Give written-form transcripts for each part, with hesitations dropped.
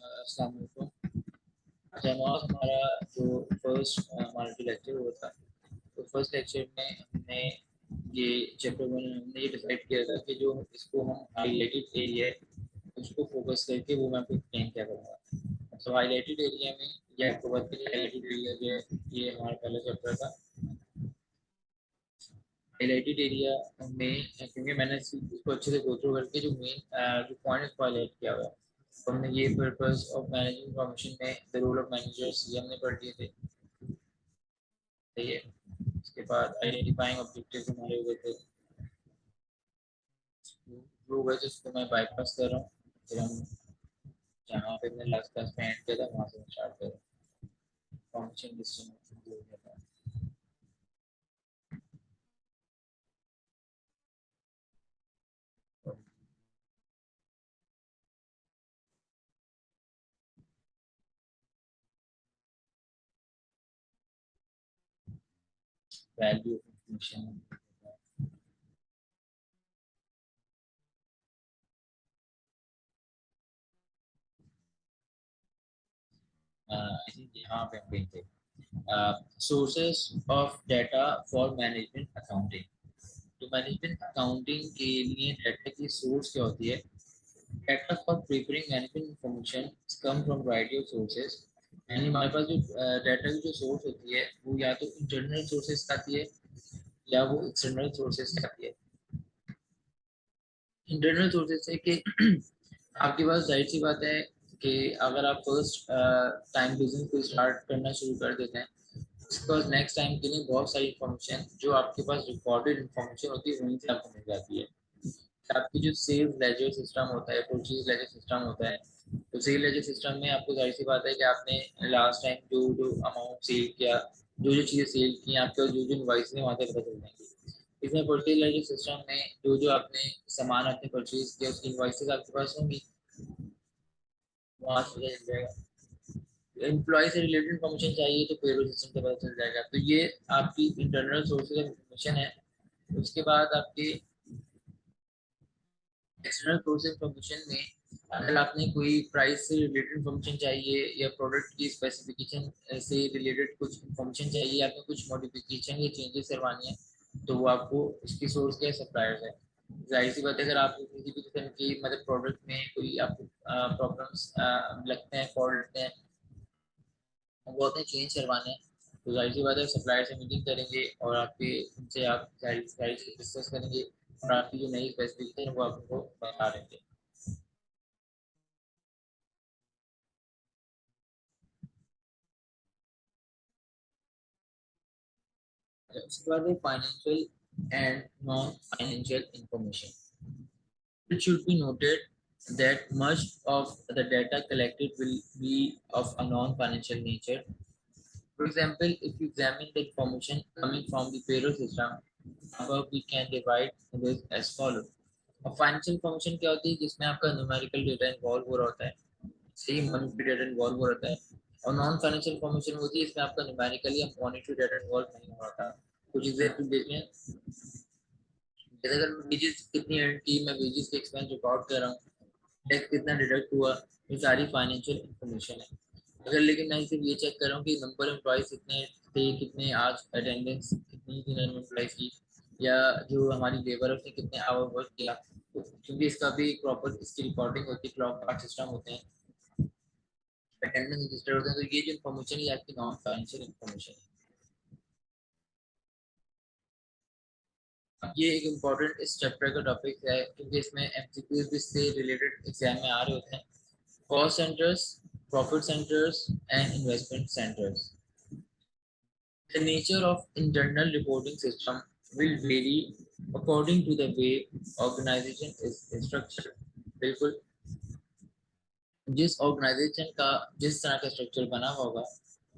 अस्सलाम वालेकुम। जमात हमारा जो फर्स्ट हमारा जो लेक्चर हुआ था, तो फर्स्ट लेक्चर में हमने ये चैप्टर वन हमने ये डिसाइड किया था कि जो इसको हम हाईलाइटेड एरिया है उसको फोकस करके वो मैं आपको एक्सप्लेन क्या करूँगा। तो हाईलाइटेड एरिया में ये आपको बात करिए, हाईलाइटेड एरिया जो है ये हमारा पहला चैप्टर था। हाईलाइटेड एरिया में क्योंकि मैंने इसको अच्छे से गो थ्रू करके जो मेन जो पॉइंट इसको हाईलाइट किया हुआ है, तो हमने ये पर्पस ऑफ मैनेजिंग इंफॉर्मेशन में द रोल ऑफ मैनेजर्स ये हमने पढ़ लिए थे। सही है। इसके बाद आइडेंटिफाइंग ऑब्जेक्टिव्स हमारे हुए थे, वो हुए थे उसको मैं बाईपास कर रहा हूँ। फिर हम जहाँ पे हमने लास्ट क्लास में एंड किया था वहाँ से स्टार्ट कर रहे हैं। Information distribution value of information. I think यहाँ पे हम कहीं थे। Sources of data for management accounting. तो मैनेजमेंट अकाउंटिंग के लिए डाटा की सोर्स क्या होती है? Data for preparing management information come from variety of sources. यानी हमारे पास जो डाटा की जो सोर्स होती है वो या तो इंटरनल सोर्सेज से आती है या वो एक्सटर्नल सोर्सेज से आती है। इंटरनल सोर्सेज से कि आपके पास जाहिर सी बात है कि अगर आप फर्स्ट टाइम बिजनेस को स्टार्ट करना शुरू कर देते हैं, उसके बाद नेक्स्ट टाइम के लिए बहुत सारी इंफॉर्मेशन जो आपके पास रिकॉर्डेड इंफॉर्मेशन होती है वहीं से आपको मिल जाती है। आपकी जो सेल्स लेजर सिस्टम होता है, परचेज लेजर सिस्टम होता है, तो सेल लेजर सिस्टम में आपको जाहिर सी बात है कि आपने लास्ट टाइम जो जो अमाउंट सेल किया, जो जो चीज़ें सेल की, आपके जो जो इनवाइस है वहाँ से पता चल जाएंगे। इसमें परचेज लेजर सिस्टम में जो जो आपने सामान आपने परचेज किया उसकी इनवाइसेस आपके पास होंगी, वहाँ से पता चल जाएगा। एम्प्लॉय से रिलेटेड इन्फॉर्मेशन चाहिए तो पेरोल सिस्टम से पता चल जाएगा। तो ये आपकी इंटरनल सोर्सेज ऑफ इन्फॉर्मेशन है। उसके बाद आपके एक्सटर्नल सोर्स इन्फॉर्मेशन में अगर आपने कोई प्राइस से रिलेटेड इन्फॉर्मेशन चाहिए या प्रोडक्ट की स्पेसिफिकेशन से रिलेटेड कुछ इन्फॉर्मेशन चाहिए, आपने कुछ मॉडिफिकेशन या चेंजेस करवानी है, तो वो आपको उसकी सोर्स क्या सप्लायर्स है। जाहिर सी बात है अगर आपको किसी भी किस्म की मतलब प्रोडक्ट में कोई आपको प्रॉब्लम्स लगते हैं, फॉल्ट लगते हैं, वो आपने चेंज करवाने हैं, तो जाहिर सी बात है सप्लायर से मीटिंग करेंगे और आपके उनसे आप सारी सारी चीज़ डिस्कस करेंगे और आपकी जो नई स्पेसिफिकेशन है वो आपको बता देंगे। उसके बाद है financial and non financial information. It should be noted that much of the data collected will be of a non-financial nature. For example, if you examine the information coming from the payroll system, above we can divide this as follows. और financial information क्या होती है जिसमें आपका numerical data involve हो रहा होता है, सही मॉनेटरी डेटा इन्वॉल्व हो रहा है। और नॉन फाइनेंशियल इंफॉर्मेशन होती है इसमें आपका न्यूमेरिकल या मॉनेटरी डेटा इन्वॉल्व नहीं हो रहा था। कुछ एग्जाम्पल देखें, जैसे अगर वेजेस कितनी अर्न की, मैं वेजेस के एक्सपेंस रिकॉर्ड कर रहा हूँ, टैक्स कितना डिडक्ट हुआ, ये सारी फाइनेंशियल इंफॉर्मेशन है। अगर लेकिन मैं सिर्फ ये चेक कर रहा हूँ कि नंबर एम्प्लॉयज कितने थे, कितने आज अटेंडेंस कितनी थी एम्प्लॉयज की, या जो हमारी लेबर है उसने कितने आवर वर्क किया, तो क्योंकि इसका भी प्रॉपर इसकी रिकॉर्डिंग होती है, क्लॉक कार्ड सिस्टम होते हैं, अटेंडेंस रजिस्टर होते हैं, तो ये जो इन्फॉर्मेशन है आपकी नॉन फाइनेंशियल इन्फॉर्मेशन है। ये एक इम्पॉर्टेंट इस चैप्टर का टॉपिक है क्योंकि इसमें एमसीक्यूज भी इससे रिलेटेड एग्जाम में आ रहे होते हैं। Cost centres, profit centres and investment centres. The nature of internal reporting system will vary according to the way organization is structured. बिल्कुल, जिस ऑर्गेनाइजेशन का जिस तरह का स्ट्रक्चर बना होगा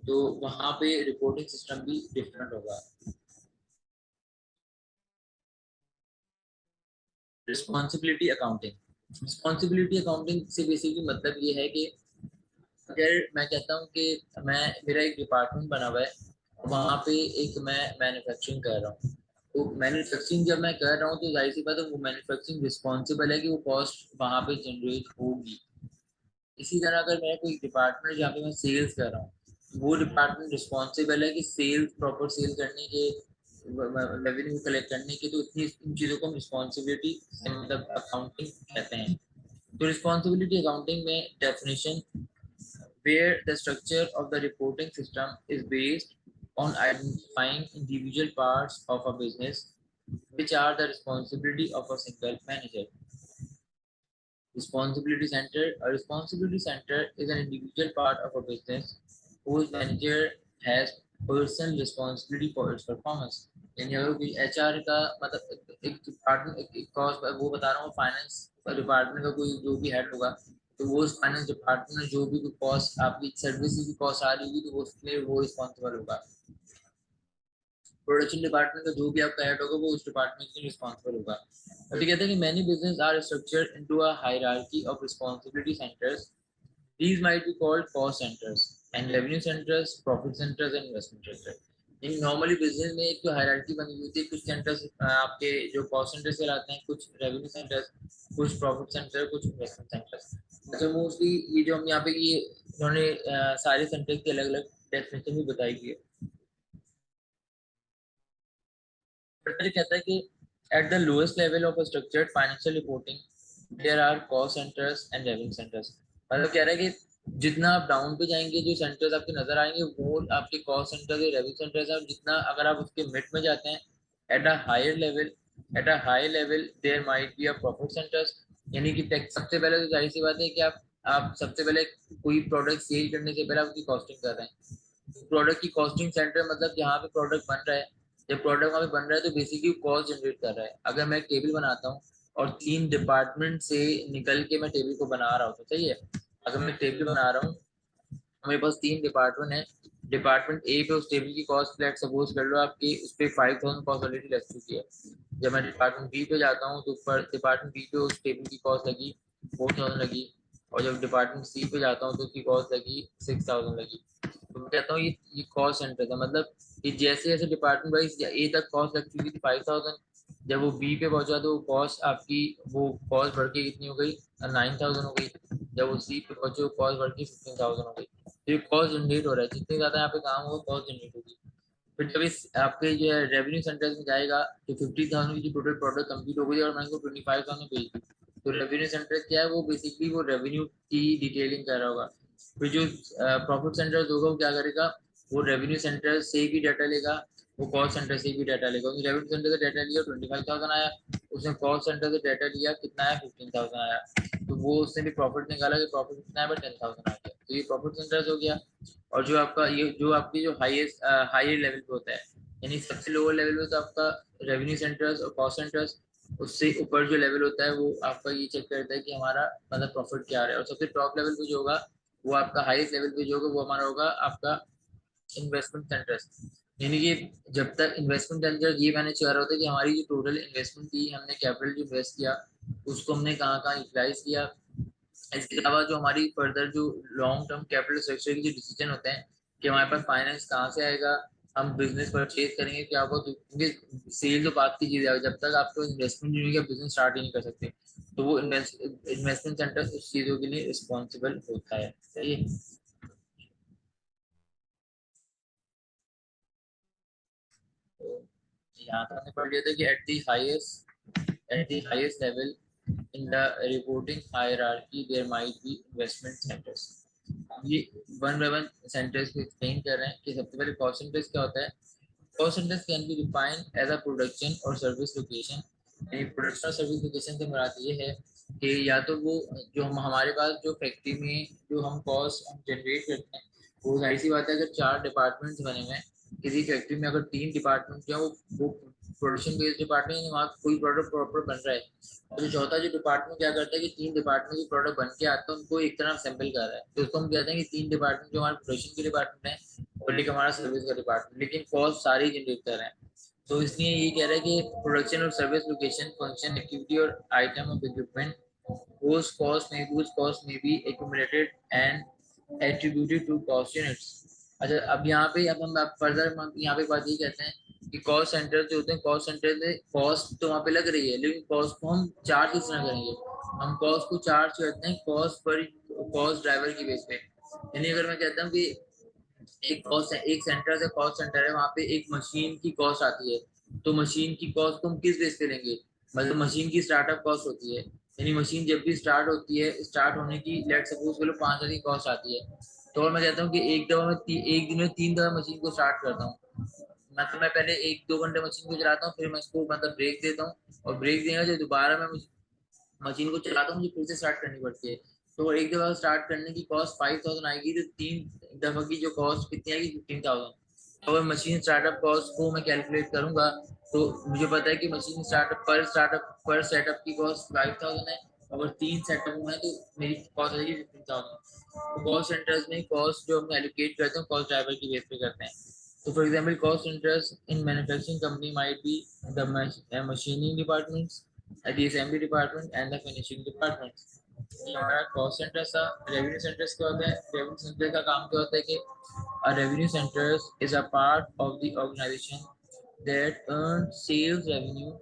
तो वहाँ पे रिपोर्टिंग सिस्टम भी डिफरेंट होगा। Responsibility accounting. रिस्पॉन्सिबिलिटी अकाउंटिंग से बेसिकली मतलब ये है कि अगर मैं कहता हूँ कि मैं मेरा एक डिपार्टमेंट बना हुआ है, वहाँ पे एक मैं मैन्युफैक्चरिंग कर रहा हूँ, तो मैन्युफैक्चरिंग जब मैं कर रहा हूँ तो जाहिर सी बात है वो मैन्युफैक्चरिंग रिस्पॉन्सिबल है कि वो कॉस्ट वहाँ पे जनरेट होगी। इसी तरह अगर मेरा कोई डिपार्टमेंट जहाँ पे मैं सेल्स कर रहा हूँ, वो डिपार्टमेंट रिस्पॉन्सिबल है कि सेल्स प्रॉपर सेल करने के, रेवेन्यू कलेक्ट करने की, तो इतनी इन चीज़ों को हम रिस्पॉन्सिबिलिटी मतलब अकाउंटिंग कहते हैं। तो रिस्पॉन्सिबिलिटी अकाउंटिंग में definition, where the structure of the reporting system is based on identifying individual parts of a business which are the responsibility of a single manager. Responsibility center. A responsibility center is an individual part of a business whose manager has personal responsibility for its performance. यानी अगर कोई HR का मतलब एक department एक cost वो बता रहा हूँ, फाइनेंस डिपार्टमेंट का कोई जो भी हेड होगा, तो वो उस फाइनेंस डिपार्टमेंट में जो भी कोई कॉस्ट आपकी सर्विस की कॉस्ट आ रही होगी, तो वो उसके लिए वो रिस्पॉन्सिबल होगा। प्रोडक्शन डिपार्टमेंट का जो भी आपका हेड होगा वो उस डिपार्टमेंट के रिस्पॉन्सिबल होगा। तो कहते हैं कि many business are structured into a hierarchy of responsibility centres. These might be called cost centers and revenue centers, profit centers and investment centers. In normally business में एक तो हायरार्की बनी हुई होती है, कुछ सेंटर्स आपके जो कॉस्ट सेंटर से आते हैं, कुछ रेवेन्यू सेंटर्स, कुछ प्रॉफिट सेंटर, कुछ इन्वेस्टमेंट सेंटर्स। अच्छा मोस्टली ये जो हम यहाँ पे ये उन्होंने सारे सेंटर्स की अलग अलग डेफिनेशन भी बताई गई है। फिर कहता है कि at the lowest level of a structured financial reporting there are cost centers and revenue centers। मतलब कह रहा है कि जितना आप डाउन पे जाएंगे जो सेंटर्स आपके नजर आएंगे वो आपके कॉस्ट सेंटर्स और रेवेन्यू सेंटर्स हैं, और जितना अगर आप उसके मिड में जाते हैं at a higher level, at a high level there might be a profit centres. यानी कि सबसे पहले तो जाहिर सी बात है कि आप सबसे पहले कोई प्रोडक्ट सेल करने से पहले आप उसकी कॉस्टिंग कर रहे हैं। प्रोडक्ट की कॉस्टिंग सेंटर मतलब जहाँ पे प्रोडक्ट बन रहा है, जब प्रोडक्ट वहाँ पे बन रहा है तो बेसिकली कॉस्ट जनरेट कर रहा है। अगर मैं एक टेबल बनाता हूँ और 3 डिपार्टमेंट से निकल के मैं टेबल को बना रहा हूँ, तो सही है, अगर मैं टेबल बना रहा हूँ, मेरे पास 3 डिपार्टमेंट है, डिपार्टमेंट ए पे उस टेबल की कॉस्ट लेट सपोज कर लो आपकी उस पर 5000 कॉस्ट ऑलरेडी लग चुकी है। जब मैं डिपार्टमेंट बी पे जाता हूँ तो ऊपर डिपार्टमेंट बी पे उस टेबल की कॉस्ट लगी 4000 लगी, और जब डिपार्टमेंट सी पे जाता हूँ तो उसकी कॉस्ट लगी 6000 लगी। तो मैं कहता हूँ ये कॉस्ट सेंटर था, मतलब कि जैसे जैसे डिपार्टमेंट वाइज ए तक कॉस्ट लग चुकी थी 5000, जब वो बी पे पहुंचा तो कॉस्ट आपकी वो कॉस्ट बढ़ के कितनी हो गई, 9000 हो गई। जब वो सी पे पहुंचे वो कॉस्ट बढ़ के 15000 हो गई। तो ये कॉस्ट जनरेट हो रहा है, जितने ज्यादा यहाँ पे काम होगा कॉस्ट जनरेट होगी। फिर जब इस आपके जो है रेवेन्यू सेंटर्स में जाएगा तो 50,000 की जो टोटल प्रोडक्ट कंप्लीट हो गई और मैंने 25,000 भेज दी, तो रेवेन्यू सेंटर क्या है, वो बेसिकली वो रेवेन्यू की डिटेलिंग कर रहा होगा। फिर जो प्रॉफिट सेंटर होगा वो क्या करेगा, वो रेवेन्यू सेंटर से भी डाटा लेगा, वो कॉस्ट सेंटर से भी डाटा लेगा। रेवेन्यू सेंटर से डाटा लिया 25,000 आया, उसने कॉस्ट सेंटर से डाटा लिया कितना आया 15,000 आया, तो वो उसने भी प्रॉफिट निकाला कि प्रॉफिट कितना है, 10,000 आ गया, तो ये प्रॉफिट सेंटर हो गया। और जो आपका ये जो आपकी जो हाईएस्ट हायर लेवल पे होता है, यानी सबसे लोअर लेवल पे तो आपका रेवेन्यू सेंटर्स और कॉस्ट सेंटर्स, उससे ऊपर जो लेवल होता है वो आपका ये चेक करता है कि हमारा मतलब प्रॉफिट क्या आ रहा है। और सबसे टॉप लेवल पे जो होगा वो आपका हाईएस्ट लेवल पे जो होगा वो हमारा होगा आपका इन्वेस्टमेंट सेंटर्स। यानी कि जब तक इन्वेस्टमेंट सेंटर ये मैनेज कर रहा होता है कि हमारी जो टोटल इन्वेस्टमेंट थी, हमने कैपिटल जो इन्वेस्ट किया उसको हमने कहाँ कहाँ यूटिलाइज किया। इसके अलावा जो हमारी फर्दर जो लॉन्ग टर्म कैपिटल स्ट्रक्चर के जो डिसीजन होते हैं कि हमारे पास फाइनेंस कहाँ से आएगा, हम बिजनेस परचेज करेंगे क्या होगा, क्योंकि सेल तो बात की चीज है, जब तक आपको इन्वेस्टमेंट नहीं होगी बिजनेस स्टार्ट ही नहीं कर सकते। तो वो इन्वेस्टमेंट सेंटर उस चीजों के लिए रिस्पॉन्सिबल होता है, सही है। तो यहाँ तक हमने पढ़ लिया था कि at the highest level in the reporting hierarchy there might be investment centers। ये वन बाय वन सेंटर्स को एक्सप्लेन कर रहे हैं कि सबसे पहले कॉस्ट सेंटर्स क्या होता है। Cost centres can be defined as a production और सर्विस लोकेशन। प्रोडक्शन और सर्विस लोकेशन से मुराद ये है कि या तो वो जो हम हमारे पास जो फैक्ट्री में जो हम कॉस्ट हम जनरेट करते हैं, वो जाहिर सी बात है अगर 4 डिपार्टमेंट्स बने हुए हैं किसी फैक्ट्री में, अगर 3 डिपार्टमेंट जो है वो प्रोडक्शन बेस्ड डिपार्टमेंट है, वहाँ कोई प्रोडक्ट प्रॉपर बन रहा है, और जो चौथा जो डिपार्टमेंट क्या करता है कि 3 डिपार्टमेंट की प्रोडक्ट बन के आता है उनको एक तरफ असेंबल कर रहा है, तो उसको हम कहते हैं कि 3 डिपार्टमेंट जो हमारे प्रोडक्शन के डिपार्टमेंट है और एक हमारा सर्विस का डिपार्टमेंट, लेकिन कॉस्ट सारे जनरेट कर रहे हैं। तो इसलिए ये कह रहा है कि प्रोडक्शन और सर्विस लोकेशन फंक्शन एक्टिविटी और item of equipment whose cost may be accumulated and attributed to cost units। अच्छा अब यहाँ पे अब हम फर्दर हम यहाँ पे बात ये कहते हैं कि कॉस्ट सेंटर जो होते हैं, कॉस्ट सेंटर में कॉस्ट तो वहाँ पे लग रही है लेकिन कॉस्ट को हम चार्ज किस तरह करेंगे, हम कॉस्ट को चार्ज करते हैं कॉस्ट ड्राइवर की बेस पे। यानी अगर मैं कहता हूँ कि एक कॉस्ट है, एक सेंटर से कॉस्ट सेंटर है, वहाँ पे एक मशीन की कॉस्ट आती है, तो मशीन की कॉस्ट तुम किस बेस पे लेंगे? मतलब मशीन की स्टार्टअप कॉस्ट होती है, यानी मशीन जब भी स्टार्ट होती है, स्टार्ट होने की लेट सपोज करो 5,000 की कॉस्ट आती है, तो मैं कहता हूँ कि एक दफा मैं एक दिन में 3 दफा मशीन को स्टार्ट करता हूँ। मतलब मैं पहले 1-2 घंटे मशीन को चलाता हूँ, फिर मैं इसको मतलब ब्रेक देता हूँ, और ब्रेक देगा जो दोबारा मैं मशीन को चलाता हूँ, मुझे फिर से स्टार्ट करनी पड़ती है। तो एक दफा स्टार्ट करने की कॉस्ट 5,000 आएगी, तो 3 दफा की जो कॉस्ट कितनी आएगी? 15,000। अगर मशीन स्टार्टअप कॉस्ट को मैं कैलकुलेट करूंगा, तो मुझे पता है कि मशीन स्टार्टअप पर सेटअप की कॉस्ट 5,000 है, अगर 3 सेटअप हुए हैं तो मेरी कॉस्ट आएगी 15,000। तो कॉस्ट सेंटर्स में कॉस्ट जो हम एलोकेट करते हैं कॉस्ट ड्राइवर की बेस पे करते हैं। So for example, cost centers in manufacturing company might be the machining departments, the assembly department, and the finishing department. ये हमारा कॉस्ट सेंटर था। रेवेन्यू सेंटर्स क्या होता है? रेवेन्यू सेंटर का काम क्या होता है कि a revenue centers is a part of the organization that earns sales revenue.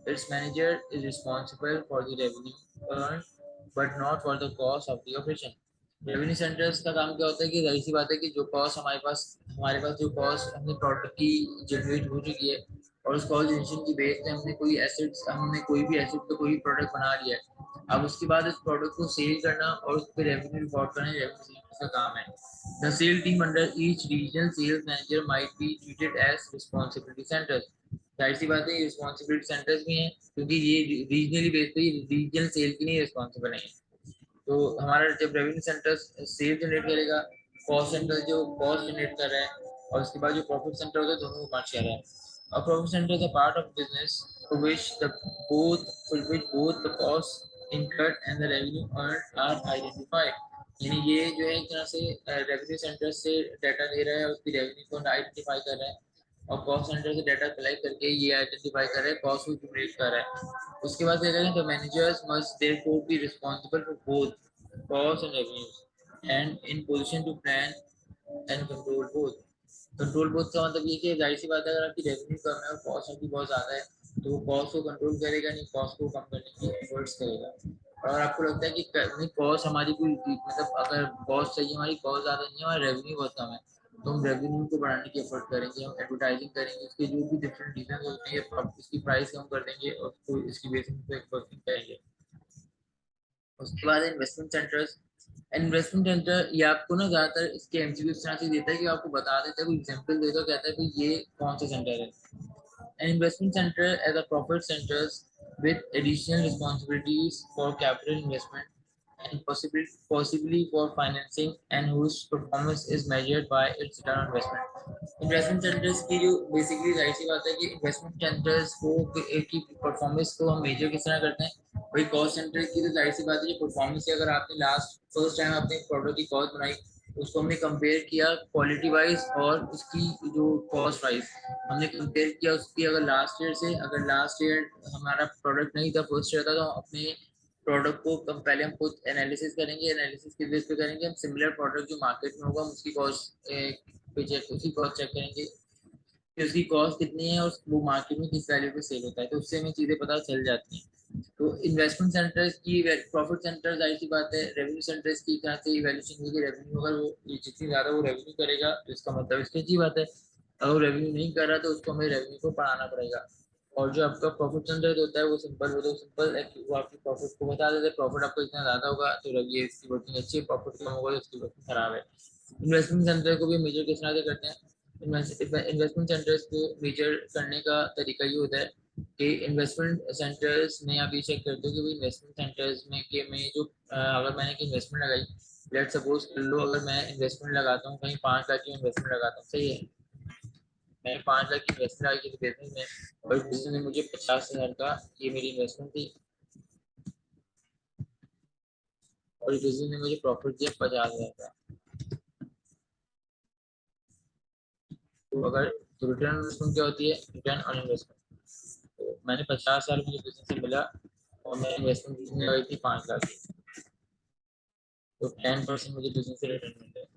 Its manager is responsible for the revenue earned, but not for the cost of the operation. Revenue centres का काम क्या होता है कि जाहिर सी बात है कि जो कॉस्ट हमारे पास जो कॉस्ट हमने प्रोडक्ट की जनरेट हो चुकी है, और उस कॉस्ट जनरेशन की बेस पे हमने कोई भी एसेट तो कोई भी प्रोडक्ट बना लिया है। अब उसके बाद उस प्रोडक्ट को सेल करना और उस पर रेवेन्यू रिकॉर्ड करना रेवेन्यू सेंटर्स का काम है। The sale team under each regional sales manager might be treated as responsibility centres. जाहिर सी बात है, ये रिस्पॉन्सिबिलिटी सेंटर्स भी हैं, क्योंकि ये रीजनली बेस पे रीजनल सेल के लिए रिस्पॉन्सिबल है। तो हमारा जब रेवेन्यू सेंटर सेल जनरेट करेगा, कॉस्ट सेंटर जो कॉस्ट जनरेट कर रहा है, और उसके बाद जो प्रॉफिट सेंटर होता है, दोनों को मर्ज कर रहा है। A profit center is a part of business for which both the costs incurred and the revenue earned are identified. यानी ये जो है एक तरह से रेवेन्यू सेंटर से डाटा ले रहा है, उसकी रेवेन्यू को आइडेंटिफाई कर रहा है, और कॉस्ट सेंटर से डाटा कलेक्ट करके ये आइडेंटिफाई कर रहा है कॉस्ट को जनरेट कर रहा है। उसके बाद क्या करें, the managers must therefore be responsible for both cost and revenues and in position to plan and control both. Control both का मतलब ये कि जाहिर सी बात है, अगर आपकी रेवेन्यू कम है और कॉस्ट आपकी बहुत ज़्यादा है, तो वो कॉस्ट को कंट्रोल करेगा नहीं, कॉस्ट को कम करने की एफर्ट्स करेगा। और अगर आपको लगता है कि नहीं कॉस्ट हमारी कोई मतलब अगर कॉस्ट चाहिए, हमारी कॉस्ट ज़्यादा नहीं है, हमारा रेवेन्यू बहुत कम है, तो हम रेवेन्यू को बढ़ाने की एफर्ट करेंगे, हम एडवर्टाइजिंग करेंगे, उसके जो भी डिफरेंट रीजन होते हैं इसकी प्राइस कम कर देंगे और उसको इसकी बेसिस पे वर्किंग करेंगे। उसके बाद इन्वेस्टमेंट सेंटर्स। इन्वेस्टमेंट सेंटर ये आपको ना ज़्यादातर इसके एमसीक्यू इस तरह से देता है कि आपको बता देता है, कोई एग्जांपल दे दो, कहता है कि ये कौन सा सेंटर है। An investment center as a profit centers with additional responsibilities for capital investment and possibly for financing, and whose performance is measured by its return on investment. Investment centres की जो बेसिकली जाहिर सी बात है कि investment centres को की performance को हम मेजर किस तरह करते हैं, वही कॉस्ट सेंटर की तो जाहिर सी बात है, जो परफॉर्मेंस है, अगर आपने फर्स्ट टाइम आपने प्रोडक्ट की कॉस्ट बनाई, उसको हमने कंपेयर किया क्वालिटी वाइज और उसकी जो कॉस्ट वाइज हमने कंपेयर किया उसकी, अगर लास्ट ईयर हमारा प्रोडक्ट नहीं था, फर्स्ट ईयर था, तो हम अपने प्रोडक्ट को पहले हम खुद एनालिसिस करेंगे, एनालिसिस के बेस पे करेंगे, हम सिमिलर प्रोडक्ट जो मार्केट में होगा उसकी कॉस्ट उसकी कॉस्ट चेक करेंगे कि उसकी कॉस्ट कितनी है और वो मार्केट में किस वैल्यू पे सेल होता है, तो उससे हमें चीज़ें पता चल जाती हैं। तो इन्वेस्टमेंट सेंटर्स की प्रॉफिट सेंटर्स जाहिर सी बात है, रेवेन्यू सेंटर्स की तरह से इवैल्यूएशन होगी, रेवेन्यू अगर वो जितनी ज़्यादा वो रेवेन्यू करेगा तो इसका मतलब इसकी अच्छी बात है, अगर रेवेन्यू नहीं कर रहा तो उसको हमें रेवेन्यू को बढ़ाना पड़ेगा। और जो आपका प्रॉफिट जनरेट होता है वो सिंपल है कि वो आपकी प्रॉफिट को बता देते हैं, प्रॉफिट आपको इतना ज़्यादा होगा तो ये इसकी वर्किंग अच्छी है, प्रॉफिट कम होगा तो इसकी वर्किंग खराब है। इन्वेस्टमेंट सेंटर को भी मेजर किस तरह से करते हैं? इन्वेस्टमेंट सेंटर्स को मेजर करने का तरीका ये होता है कि इन्वेस्टमेंट सेंटर्स में आप ये चेक करते हो कि भाई इन्वेस्टमेंट सेंटर्स में कि मैं जो अगर मैंने की इन्वेस्टमेंट लगाई, लेट सपोज कर लो अगर मैं इन्वेस्टमेंट लगाता हूँ कहीं 5 लाख की इन्वेस्टमेंट लगाता हूँ, सही है, मैंने 5 लाख की इन्वेस्टमेंट लगाई किसी बिजनेस में, और बिजनेस ने मुझे 50,000 का ये मेरी इन्वेस्टमेंट थी, और बिजनेस ने मुझे प्रॉफिट दिया 50,000 का। तो अगर तो रिटर्न इन्वेस्टमेंट क्या होती है? Return on investment. तो मैंने 50,000 मुझे बिजनेस से मिला और मैंने इन्वेस्टमेंट लगाई थी 5 लाख की, तो 10% मुझे बिजनेस से रिटर्न मिल रहा है,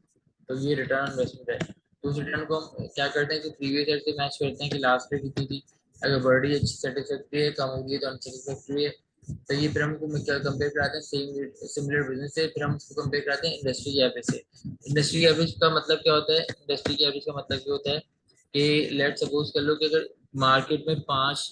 तो ये रिटर्न इन्वेस्टमेंट है। तो उस रिटर्न को हम क्या करते हैं कि प्रीवियस ईयर से मैच करते हैं कि लास्ट ईयर कितनी थी, अगर बढ़ रही है अच्छी सेटिस्फैक्ट्री है, कम हो गई तो अनसेटिस्फैक्ट्री है, तो ये फिर हमको कंपेयर कराते हैं सेम सिमिलर बिजनेस से, फिर हम उसको कंपेयर कराते हैं इंडस्ट्री के एवरेज से। इंडस्ट्री एवरेज का मतलब क्या होता है? इंडस्ट्री के एवरेज का मतलब ये होता है कि लेट सपोज कर लो कि अगर मार्केट में 5